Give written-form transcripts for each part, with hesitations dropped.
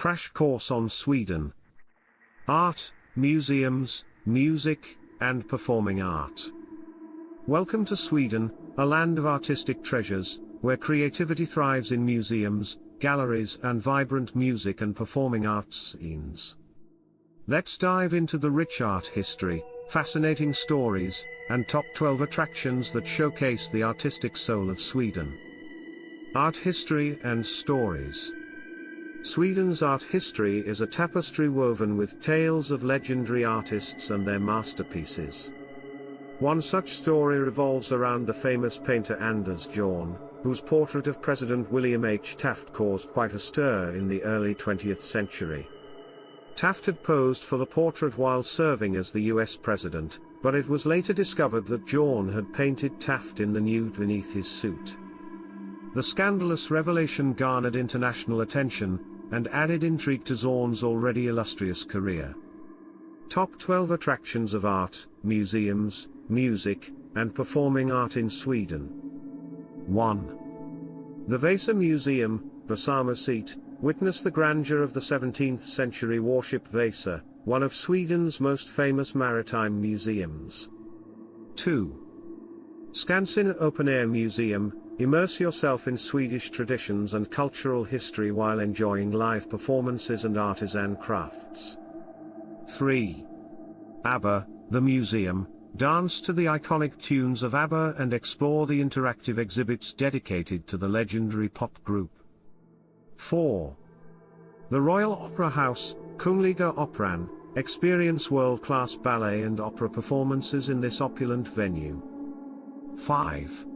Crash course on Sweden. Art, museums, music, and performing art. Welcome to Sweden, a land of artistic treasures, where creativity thrives in museums, galleries, and vibrant music and performing arts scenes. Let's dive into the rich art history, fascinating stories, and top 12 attractions that showcase the artistic soul of Sweden. Art history and stories. Sweden's art history is a tapestry woven with tales of legendary artists and their masterpieces. One such story revolves around the famous painter Anders Zorn, whose portrait of President William H. Taft caused quite a stir in the early 20th century. Taft had posed for the portrait while serving as the US president, but it was later discovered that Zorn had painted Taft in the nude beneath his suit. The scandalous revelation garnered international attention, and added intrigue to Zorn's already illustrious career. Top 12 attractions of art, museums, music, and performing art in Sweden. 1. The Vasa Museum, Vasamuseet, witness the grandeur of the 17th century warship Vasa, one of Sweden's most famous maritime museums. 2. Skansen Open Air Museum, immerse yourself in Swedish traditions and cultural history while enjoying live performances and artisan crafts. 3. ABBA, the museum, dance to the iconic tunes of ABBA and explore the interactive exhibits dedicated to the legendary pop group. 4. The Royal Opera House, Kungliga Operan, experience world-class ballet and opera performances in this opulent venue. 5.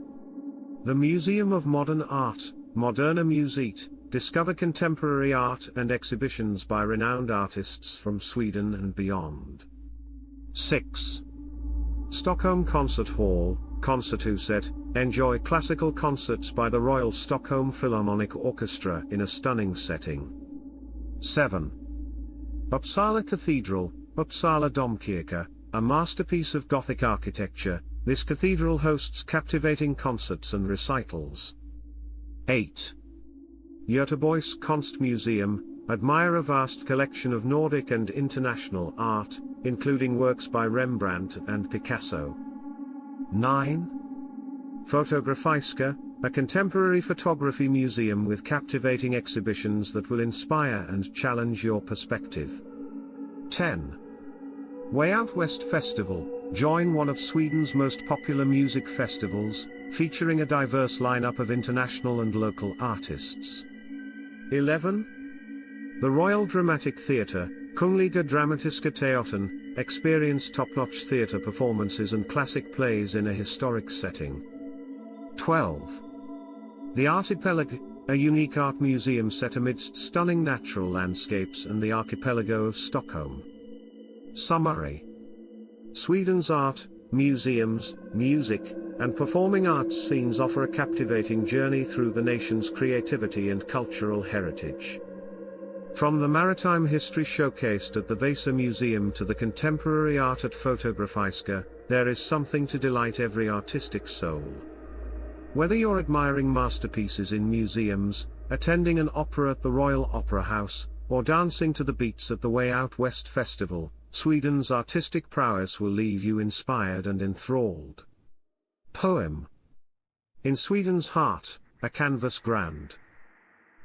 The Museum of Modern Art, Moderna Museet, discover contemporary art and exhibitions by renowned artists from Sweden and beyond. 6. Stockholm Concert Hall, Konserthuset, enjoy classical concerts by the Royal Stockholm Philharmonic Orchestra in a stunning setting. 7. Uppsala Cathedral, Uppsala Domkyrka, a masterpiece of Gothic architecture, this cathedral hosts captivating concerts and recitals. 8. Göteborgs Konstmuseum, admire a vast collection of Nordic and international art, including works by Rembrandt and Picasso. 9. Fotografiska, a contemporary photography museum with captivating exhibitions that will inspire and challenge your perspective. 10. Way Out West Festival, join one of Sweden's most popular music festivals, featuring a diverse lineup of international and local artists. 11. The Royal Dramatic Theatre, Kungliga Dramatiska Teatern, experience top-notch theatre performances and classic plays in a historic setting. 12. The Archipelago, a unique art museum set amidst stunning natural landscapes and the archipelago of Stockholm. Summary. Sweden's art, museums, music, and performing arts scenes offer a captivating journey through the nation's creativity and cultural heritage. From the maritime history showcased at the Vasa Museum to the contemporary art at Fotografiska, there is something to delight every artistic soul. Whether you're admiring masterpieces in museums, attending an opera at the Royal Opera House, or dancing to the beats at the Way Out West Festival, Sweden's artistic prowess will leave you inspired and enthralled. Poem. In Sweden's heart, a canvas grand.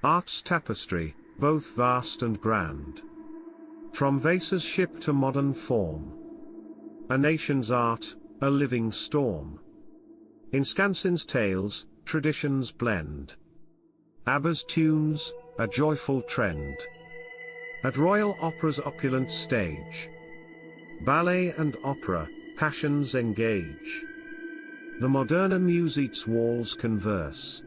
Art's tapestry, both vast and grand. From Vasa's ship to modern form. A nation's art, a living storm. In Skansen's tales, traditions blend. ABBA's tunes, a joyful trend. At Royal Opera's opulent stage. Ballet and opera, passions engage. The Moderna Museet's walls converse.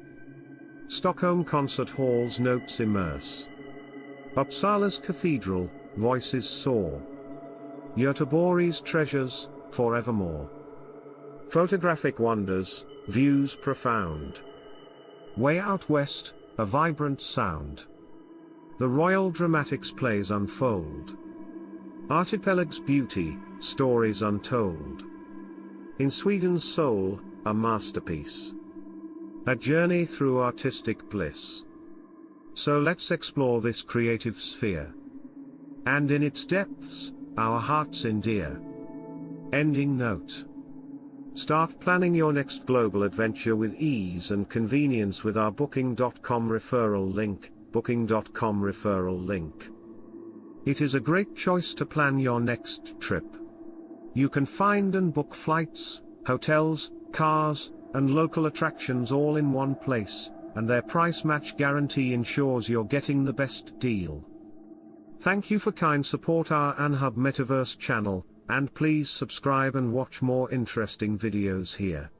Stockholm Concert Hall's notes immerse. Uppsala's cathedral, voices soar. Göteborg's treasures, forevermore. Photographic wonders, views profound. Way Out West, a vibrant sound. The Royal Dramatics plays unfold. Archipelag's beauty, stories untold. In Sweden's soul, a masterpiece. A journey through artistic bliss. So let's explore this creative sphere. And in its depths, our hearts endear. Ending note. Start planning your next global adventure with ease and convenience with our Booking.com referral link, Booking.com referral link. It is a great choice to plan your next trip. You can find and book flights, hotels, cars, and local attractions all in one place, and their price match guarantee ensures you're getting the best deal. Thank you for kind support our Anhub Metaverse channel, and please subscribe and watch more interesting videos here.